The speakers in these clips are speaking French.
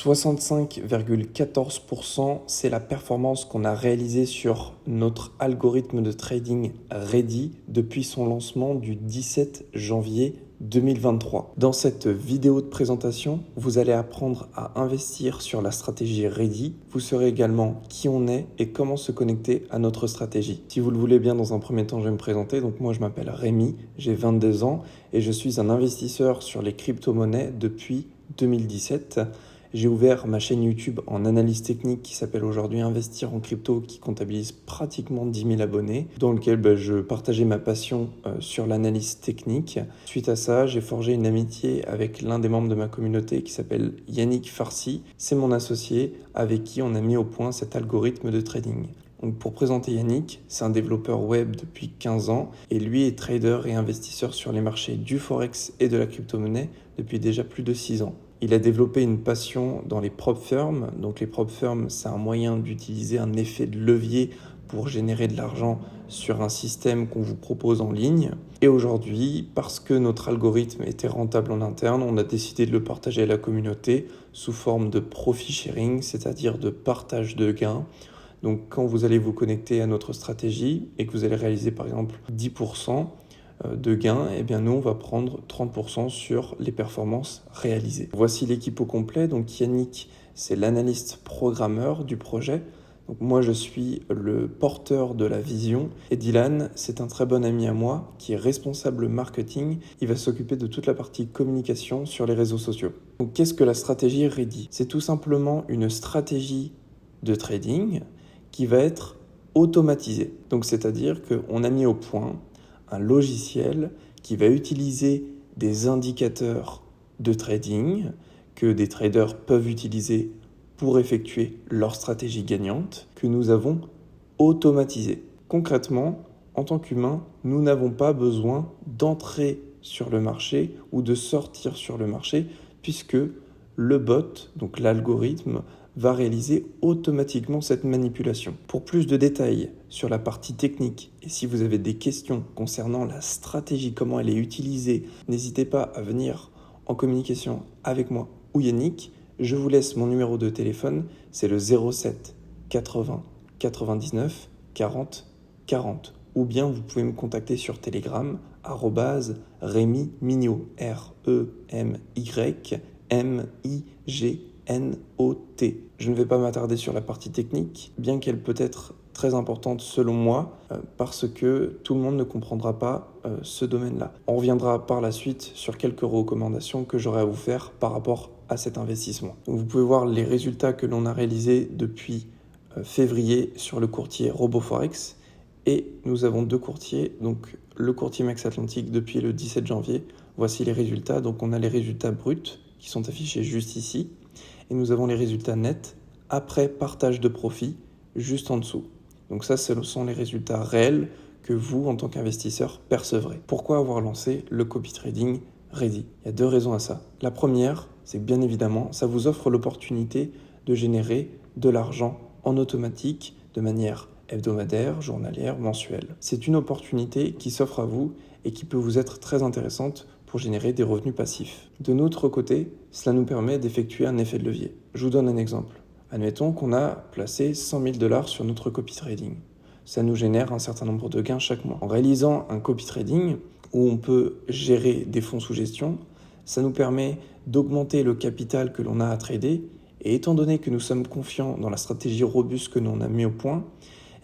65,14%, c'est la performance qu'on a réalisée sur notre algorithme de trading Ready depuis son lancement du 17 janvier 2023. Dans cette vidéo de présentation, vous allez apprendre à investir sur la stratégie Ready. Vous saurez également qui on est et comment se connecter à notre stratégie. Si vous le voulez bien, dans un premier temps, je vais me présenter. Donc moi, je m'appelle Rémi, j'ai 22 ans et je suis un investisseur sur les crypto-monnaies depuis 2017. J'ai ouvert ma chaîne YouTube en analyse technique qui s'appelle aujourd'hui Investir en crypto, qui comptabilise pratiquement 10 000 abonnés, dans lequel je partageais ma passion sur l'analyse technique. Suite à ça, j'ai forgé une amitié avec l'un des membres de ma communauté qui s'appelle Yannick Farsi. C'est mon associé avec qui on a mis au point cet algorithme de trading. Donc pour présenter Yannick, c'est un développeur web depuis 15 ans et lui est trader et investisseur sur les marchés du forex et de la crypto-monnaie depuis déjà plus de 6 ans. Il a développé une passion dans les prop firms. Donc les prop firms, c'est un moyen d'utiliser un effet de levier pour générer de l'argent sur un système qu'on vous propose en ligne. Et aujourd'hui, parce que notre algorithme était rentable en interne, on a décidé de le partager à la communauté sous forme de profit sharing, c'est-à-dire de partage de gains. Donc quand vous allez vous connecter à notre stratégie et que vous allez réaliser par exemple 10% de gains, eh bien nous on va prendre 30% sur les performances réalisées. Voici l'équipe au complet. Donc Yannick, c'est l'analyste programmeur du projet. Donc moi je suis le porteur de la vision et Dylan, c'est un très bon ami à moi qui est responsable marketing. Il va s'occuper de toute la partie communication sur les réseaux sociaux. Donc qu'est-ce que la stratégie Ready ? C'est tout simplement une stratégie de trading qui va être automatisée. Donc c'est-à-dire qu'on a mis au point un logiciel qui va utiliser des indicateurs de trading que des traders peuvent utiliser pour effectuer leur stratégie gagnante, que nous avons automatisé. Concrètement, en tant qu'humain, nous n'avons pas besoin d'entrer sur le marché ou de sortir sur le marché puisque le bot, donc l'algorithme, va réaliser automatiquement cette manipulation. Pour plus de détails sur la partie technique et si vous avez des questions concernant la stratégie, comment elle est utilisée, n'hésitez pas à venir en communication avec moi ou Yannick. Je vous laisse mon numéro de téléphone, c'est le 07 80 99 40 40. Ou bien vous pouvez me contacter sur Telegram, @Rémi Mignot, REMYMIGNOT. Je ne vais pas m'attarder sur la partie technique, bien qu'elle peut être très importante selon moi, parce que tout le monde ne comprendra pas ce domaine-là. On reviendra par la suite sur quelques recommandations que j'aurai à vous faire par rapport à cet investissement. Donc vous pouvez voir les résultats que l'on a réalisés depuis février sur le courtier RoboForex. Et nous avons deux courtiers, donc le courtier Max Atlantic depuis le 17 janvier. Voici les résultats. Donc on a les résultats bruts qui sont affichés juste ici. Et nous avons les résultats nets après partage de profit juste en dessous. Donc ça, ce sont les résultats réels que vous, en tant qu'investisseur, percevrez. Pourquoi avoir lancé le copy trading Ready ? Il y a deux raisons à ça. La première, c'est que bien évidemment, ça vous offre l'opportunité de générer de l'argent en automatique de manière hebdomadaire, journalière, mensuelle. C'est une opportunité qui s'offre à vous et qui peut vous être très intéressante pour générer des revenus passifs. De notre côté, cela nous permet d'effectuer un effet de levier. Je vous donne un exemple. Admettons qu'on a placé 100 000 $ sur notre copy trading. Ça nous génère un certain nombre de gains chaque mois. En réalisant un copy trading où on peut gérer des fonds sous gestion, ça nous permet d'augmenter le capital que l'on a à trader. Et étant donné que nous sommes confiants dans la stratégie robuste que l'on a mis au point,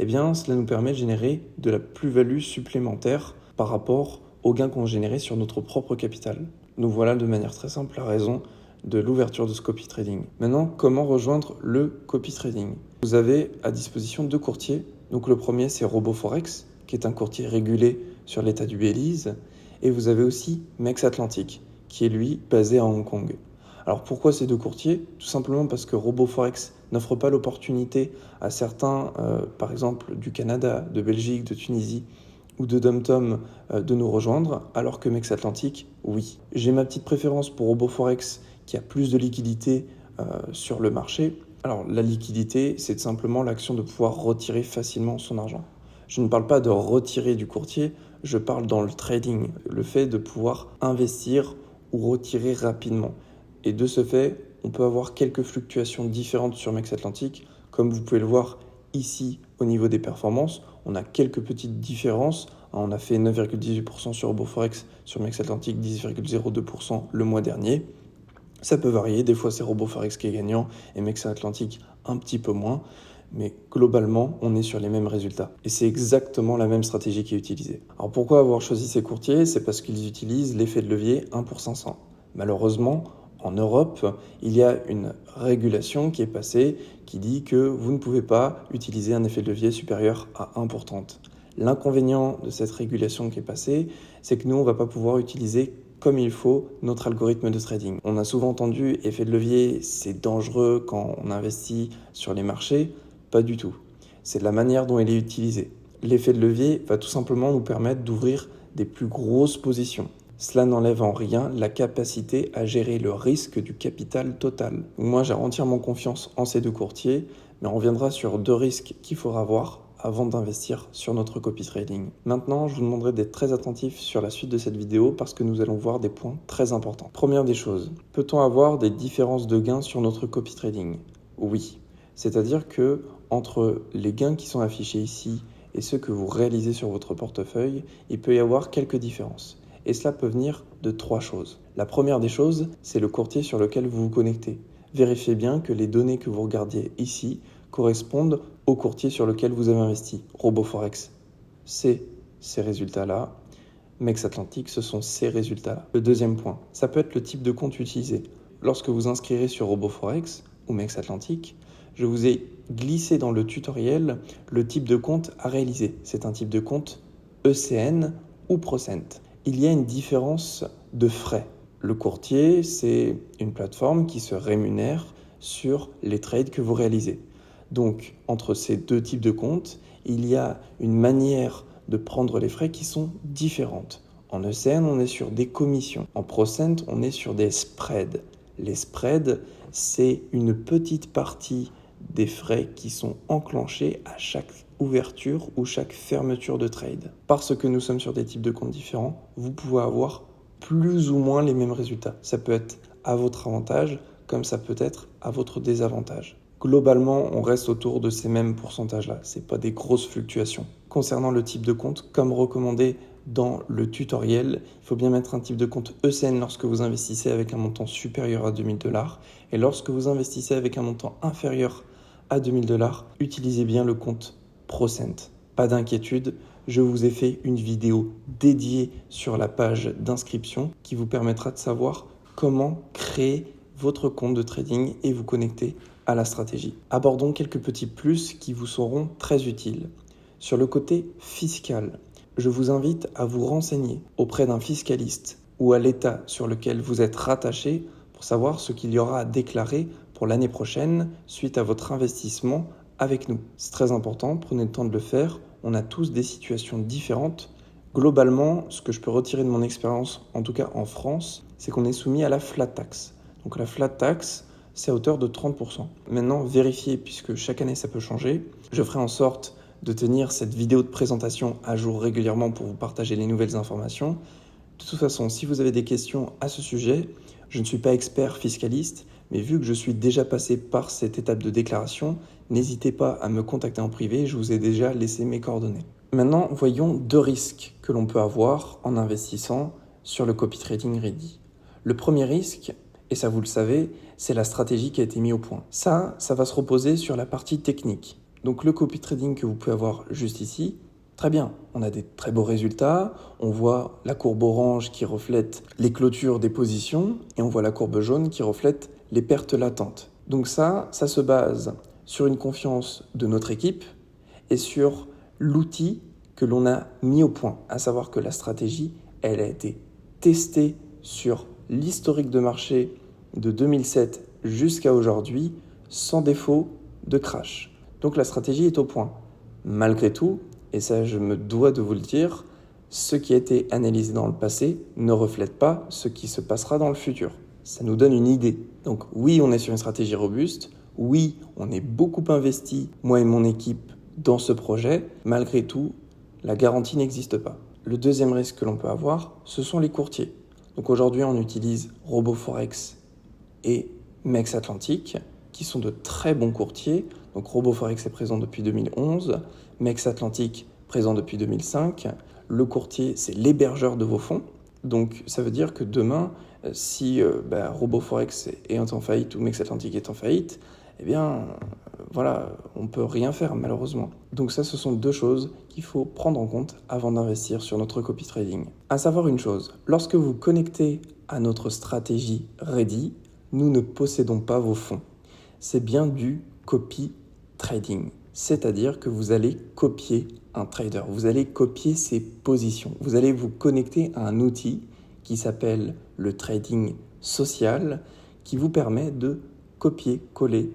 eh bien, cela nous permet de générer de la plus-value supplémentaire par rapport aux gains qu'on générait sur notre propre capital. Donc voilà de manière très simple la raison de l'ouverture de ce copy trading. Maintenant, comment rejoindre le copy trading ? Vous avez à disposition deux courtiers. Donc le premier, c'est RoboForex, qui est un courtier régulé sur l'état du Belize. Et vous avez aussi Max Atlantic, qui est lui basé à Hong Kong. Alors pourquoi ces deux courtiers ? Tout simplement parce que RoboForex n'offre pas l'opportunité à certains, par exemple du Canada, de Belgique, de Tunisie ou de DomTom de nous rejoindre, alors que Max Atlantic, oui. J'ai ma petite préférence pour RoboForex qui a plus de liquidité sur le marché. Alors la liquidité, c'est simplement l'action de pouvoir retirer facilement son argent. Je ne parle pas de retirer du courtier, je parle dans le trading, le fait de pouvoir investir ou retirer rapidement. Et de ce fait, on peut avoir quelques fluctuations différentes sur MEX Atlantic. Comme vous pouvez le voir ici au niveau des performances, on a quelques petites différences. On a fait 9,18% sur RoboForex, sur MEX Atlantic 10,02% le mois dernier. Ça peut varier, des fois c'est RoboForex qui est gagnant et MEX Atlantic un petit peu moins. Mais globalement, on est sur les mêmes résultats. Et c'est exactement la même stratégie qui est utilisée. Alors pourquoi avoir choisi ces courtiers? C'est parce qu'ils utilisent l'effet de levier 1 pour 500. Malheureusement, en Europe, il y a une régulation qui est passée qui dit que vous ne pouvez pas utiliser un effet de levier supérieur à 1 pour 30. L'inconvénient de cette régulation qui est passée, c'est que nous, on ne va pas pouvoir utiliser comme il faut notre algorithme de trading. On a souvent entendu effet de levier, c'est dangereux quand on investit sur les marchés. Pas du tout. C'est de la manière dont il est utilisé. L'effet de levier va tout simplement nous permettre d'ouvrir des plus grosses positions. Cela n'enlève en rien la capacité à gérer le risque du capital total. Moi, j'ai entièrement confiance en ces deux courtiers, mais on reviendra sur deux risques qu'il faudra voir avant d'investir sur notre copy trading. Maintenant, je vous demanderai d'être très attentif sur la suite de cette vidéo parce que nous allons voir des points très importants. Première des choses, peut-on avoir des différences de gains sur notre copy trading? Oui. C'est-à-dire que entre les gains qui sont affichés ici et ceux que vous réalisez sur votre portefeuille, il peut y avoir quelques différences. Et cela peut venir de trois choses. La première des choses, c'est le courtier sur lequel vous vous connectez. Vérifiez bien que les données que vous regardiez ici correspondent au courtier sur lequel vous avez investi. RoboForex, c'est ces résultats-là. MEX Atlantic, ce sont ces résultats-là. Le deuxième point, ça peut être le type de compte utilisé. Lorsque vous inscrirez sur RoboForex ou MEX Atlantic, je vous ai glissé dans le tutoriel le type de compte à réaliser. C'est un type de compte ECN ou Procent. Il y a une différence de frais. Le courtier, c'est une plateforme qui se rémunère sur les trades que vous réalisez. Donc, entre ces deux types de comptes, il y a une manière de prendre les frais qui sont différentes. En ECN, on est sur des commissions. En Procent, on est sur des spreads. Les spreads, c'est une petite partie des frais qui sont enclenchés à chaque ouverture ou chaque fermeture de trade. Parce que nous sommes sur des types de comptes différents, vous pouvez avoir plus ou moins les mêmes résultats. Ça peut être à votre avantage, comme ça peut être à votre désavantage. Globalement, on reste autour de ces mêmes pourcentages-là. Ce n'est pas des grosses fluctuations. Concernant le type de compte, comme recommandé dans le tutoriel, il faut bien mettre un type de compte ECN lorsque vous investissez avec un montant supérieur à 2000 $. Et lorsque vous investissez avec un montant inférieur à 2000 $, utilisez bien le compte Procent. Pas d'inquiétude, je vous ai fait une vidéo dédiée sur la page d'inscription qui vous permettra de savoir comment créer votre compte de trading et vous connecter à la stratégie. Abordons quelques petits plus qui vous seront très utiles. Sur le côté fiscal, je vous invite à vous renseigner auprès d'un fiscaliste ou à l'État sur lequel vous êtes rattaché pour savoir ce qu'il y aura à déclarer pour l'année prochaine suite à votre investissement avec nous. C'est très important, prenez le temps de le faire. On a tous des situations différentes. Globalement, ce que je peux retirer de mon expérience, en tout cas en France, c'est qu'on est soumis à la flat tax. Donc la flat tax, c'est à hauteur de 30%. Maintenant, vérifiez, puisque chaque année ça peut changer. Je ferai en sorte de tenir cette vidéo de présentation à jour régulièrement pour vous partager les nouvelles informations. De toute façon, si vous avez des questions à ce sujet, je ne suis pas expert fiscaliste, mais vu que je suis déjà passé par cette étape de déclaration, n'hésitez pas à me contacter en privé, je vous ai déjà laissé mes coordonnées. Maintenant, voyons deux risques que l'on peut avoir en investissant sur le copy trading ready. Le premier risque, et ça vous le savez, c'est la stratégie qui a été mise au point. Ça va se reposer sur la partie technique. Donc le copy trading que vous pouvez avoir juste ici, très bien, on a des très beaux résultats, on voit la courbe orange qui reflète les clôtures des positions et on voit la courbe jaune qui reflète les pertes latentes. Donc ça se base sur une confiance de notre équipe et sur l'outil que l'on a mis au point, à savoir que la stratégie, elle a été testée sur l'historique de marché de 2007 jusqu'à aujourd'hui sans défaut de crash. Donc la stratégie est au point. Malgré tout, et ça je me dois de vous le dire, ce qui a été analysé dans le passé ne reflète pas ce qui se passera dans le futur. Ça nous donne une idée. Donc oui, on est sur une stratégie robuste. Oui, on est beaucoup investi, moi et mon équipe, dans ce projet. Malgré tout, la garantie n'existe pas. Le deuxième risque que l'on peut avoir, ce sont les courtiers. Donc aujourd'hui, on utilise RoboForex et MEX Atlantic, qui sont de très bons courtiers. Donc RoboForex est présent depuis 2011, MEX Atlantic présent depuis 2005. Le courtier, c'est l'hébergeur de vos fonds. Donc ça veut dire que demain, si RoboForex est en faillite ou MEX Atlantic est en faillite, eh bien voilà, on ne peut rien faire malheureusement. Donc ça, ce sont deux choses qu'il faut prendre en compte avant d'investir sur notre copy trading. À savoir une chose, lorsque vous connectez à notre stratégie Ready, nous ne possédons pas vos fonds. C'est bien du copy trading. C'est-à-dire que vous allez copier un trader, vous allez copier ses positions. Vous allez vous connecter à un outil qui s'appelle le trading social, qui vous permet de copier-coller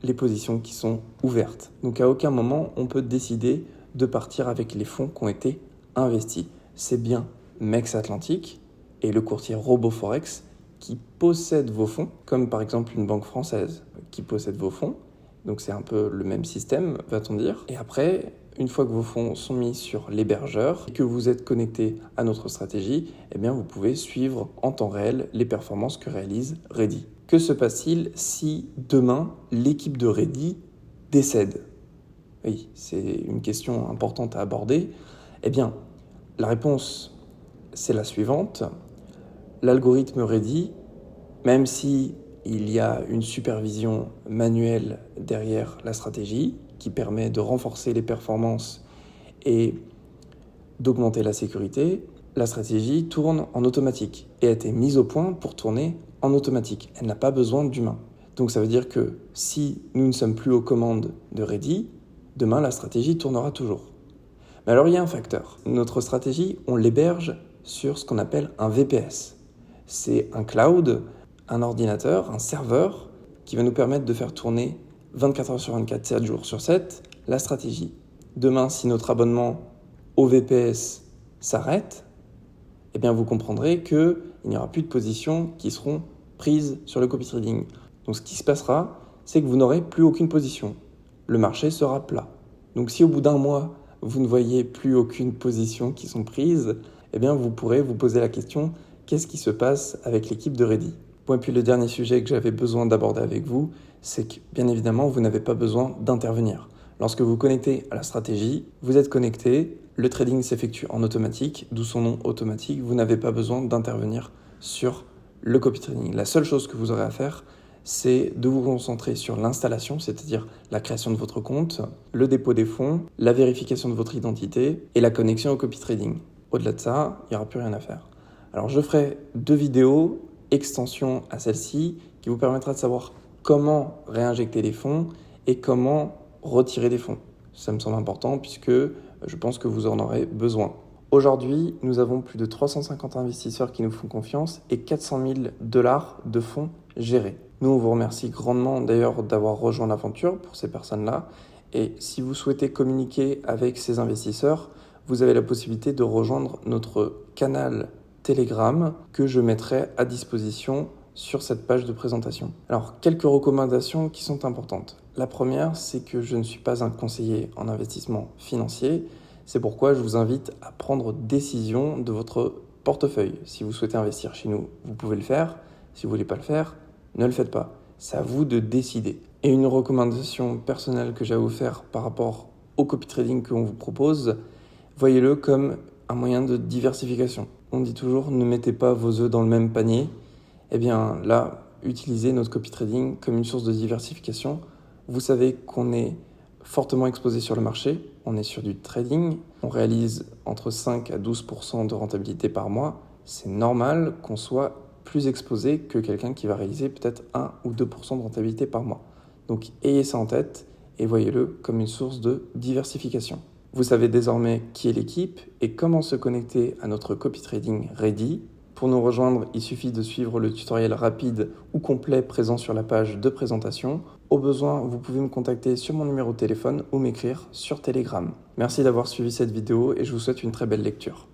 les positions qui sont ouvertes. Donc à aucun moment, on peut décider de partir avec les fonds qui ont été investis. C'est bien MEX Atlantic et le courtier RoboForex qui possèdent vos fonds, comme par exemple une banque française qui possède vos fonds. Donc c'est un peu le même système, va-t-on dire. Et après, une fois que vos fonds sont mis sur l'hébergeur et que vous êtes connecté à notre stratégie, eh bien vous pouvez suivre en temps réel les performances que réalise Ready. Que se passe-t-il si demain l'équipe de Ready décède ? Oui, c'est une question importante à aborder. Eh bien, la réponse, c'est la suivante. L'algorithme Ready, même si il y a une supervision manuelle derrière la stratégie qui permet de renforcer les performances et d'augmenter la sécurité, la stratégie tourne en automatique et a été mise au point pour tourner en automatique. Elle n'a pas besoin d'humain. Donc ça veut dire que si nous ne sommes plus aux commandes de Ready, demain la stratégie tournera toujours. Mais alors il y a un facteur. Notre stratégie, on l'héberge sur ce qu'on appelle un VPS. C'est un cloud, un ordinateur, un serveur qui va nous permettre de faire tourner 24 heures sur 24, 7 jours sur 7, la stratégie. Demain, si notre abonnement au VPS s'arrête, eh bien vous comprendrez qu'il n'y aura plus de positions qui seront prises sur le copy trading. Donc ce qui se passera, c'est que vous n'aurez plus aucune position. Le marché sera plat. Donc si au bout d'un mois, vous ne voyez plus aucune position qui sont prises, eh bien vous pourrez vous poser la question, qu'est-ce qui se passe avec l'équipe de Ready ? Bon, et puis le dernier sujet que j'avais besoin d'aborder avec vous, c'est que bien évidemment, vous n'avez pas besoin d'intervenir. Lorsque vous connectez à la stratégie, vous êtes connecté, le trading s'effectue en automatique, d'où son nom automatique, vous n'avez pas besoin d'intervenir sur le copy trading. La seule chose que vous aurez à faire, c'est de vous concentrer sur l'installation, c'est-à-dire la création de votre compte, le dépôt des fonds, la vérification de votre identité et la connexion au copy trading. Au-delà de ça, il n'y aura plus rien à faire. Alors je ferai 2 vidéos, extension à celle-ci, qui vous permettra de savoir comment réinjecter les fonds et comment retirer des fonds. Ça me semble important puisque je pense que vous en aurez besoin. Aujourd'hui, nous avons plus de 350 investisseurs qui nous font confiance et 400 000 $ de fonds gérés. Nous, on vous remercie grandement d'ailleurs d'avoir rejoint l'aventure pour ces personnes-là. Et si vous souhaitez communiquer avec ces investisseurs, vous avez la possibilité de rejoindre notre canal Telegram que je mettrai à disposition sur cette page de présentation. Alors, quelques recommandations qui sont importantes. La première, c'est que je ne suis pas un conseiller en investissement financier. C'est pourquoi je vous invite à prendre décision de votre portefeuille. Si vous souhaitez investir chez nous, vous pouvez le faire. Si vous ne voulez pas le faire, ne le faites pas. C'est à vous de décider. Et une recommandation personnelle que j'ai à vous faire par rapport au copy trading qu'on vous propose, voyez-le comme un moyen de diversification. On dit toujours, ne mettez pas vos œufs dans le même panier. Eh bien là, utilisez notre copy trading comme une source de diversification. Vous savez qu'on est fortement exposé sur le marché. On est sur du trading. On réalise entre 5 à 12% de rentabilité par mois. C'est normal qu'on soit plus exposé que quelqu'un qui va réaliser peut-être 1 ou 2% de rentabilité par mois. Donc ayez ça en tête et voyez-le comme une source de diversification. Vous savez désormais qui est l'équipe et comment se connecter à notre copy trading Ready. Pour nous rejoindre, il suffit de suivre le tutoriel rapide ou complet présent sur la page de présentation. Au besoin, vous pouvez me contacter sur mon numéro de téléphone ou m'écrire sur Telegram. Merci d'avoir suivi cette vidéo et je vous souhaite une très belle lecture.